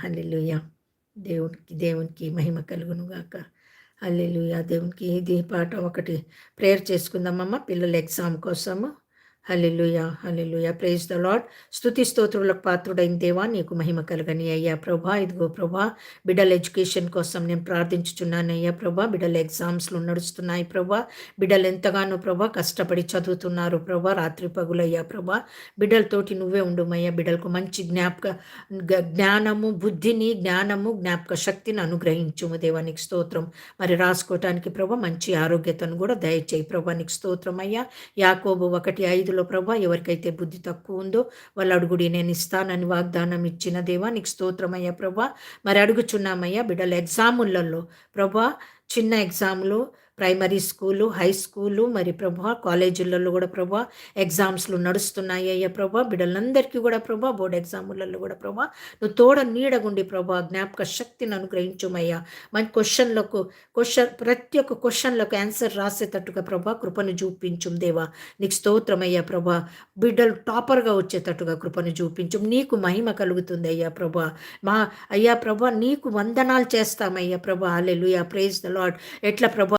హల్లెలూయా! దేవునికి మహిమ కలుగును గాక. హల్లెలూయా! దేవునికి ఇది పాట ఒకటి ప్రేయర్ చేసుకుందామమ్మ పిల్లల ఎగ్జామ్ కోసము. Hallelujah! Hallelujah! Praise the Lord. స్తుతి స్తోత్రములకు పాత్రుడైన దేవా నీకు మహిమ కలుగని అయ్యా ప్రభా. ఇదిగో ప్రభా బిడ్డల ఎడ్యుకేషన్ కోసం నేను ప్రార్థించుచున్నానయ్యా ప్రభా. బిడ్డల ఎగ్జామ్స్‌లు నడుస్తున్నాయి ప్రభా. బిడ్డలు ఎంతగానో ప్రభా కష్టపడి చదువుతున్నారు ప్రభా. రాత్రి పగులయ్యా ప్రభా. బిడ్డలతోటి నువ్వే ఉండుమయ్యా. బిడ్డలకు మంచి జ్ఞానము, బుద్ధిని, జ్ఞాపక శక్తిని అనుగ్రహించుము దేవా నీకు స్తోత్రం. మరి రాసుకోవటానికి ప్రభా మంచి ఆరోగ్యతను కూడా దయచేయి ప్రభా నీకు స్తోత్రం అయ్యా. యాకోబు 1:5లో ప్రభా ఎవరికైతే బుద్ధి తక్కువ ఉందో వాళ్ళు అడుగుడి నేను ఇస్తానని వాగ్దానం ఇచ్చిన దేవా నీకు స్తోత్రమయ్యా ప్రభా. మరి అడుగుచున్నామయ్యా బిడ్డల ఎగ్జాములలో ప్రభా చిన్న ఎగ్జామ్‌లు ప్రైమరీ స్కూలు, హై స్కూలు మరి ప్రభా కాలేజీలలో కూడా ప్రభా ఎగ్జామ్స్‌లు నడుస్తున్నాయి అయ్యా ప్రభా. బిడ్డలందరికీ కూడా ప్రభా బోర్డ్ ఎగ్జాములలో కూడా ప్రభా నువ్వు తోడ నీడగుండి ప్రభా జ్ఞాపక శక్తిని అనుగ్రహించుమయ్యా. మన ప్రతి ఒక్క క్వెషన్‌లకు ఆన్సర్ రాసేటట్టుగా ప్రభా కృపను చూపించుము దేవా నీకు స్తోత్రమయ్యా ప్రభా. బిడ్డలు టాపర్‌గా వచ్చేటట్టుగా కృపను చూపించుము. నీకు మహిమ కలుగుతుంది అయ్యా ప్రభా. అయ్యా ప్రభా నీకు వందనాలు చేస్తామయ్యా ప్రభా. హల్లెలూయా! Praise the Lord. ఎట్లా ప్రభా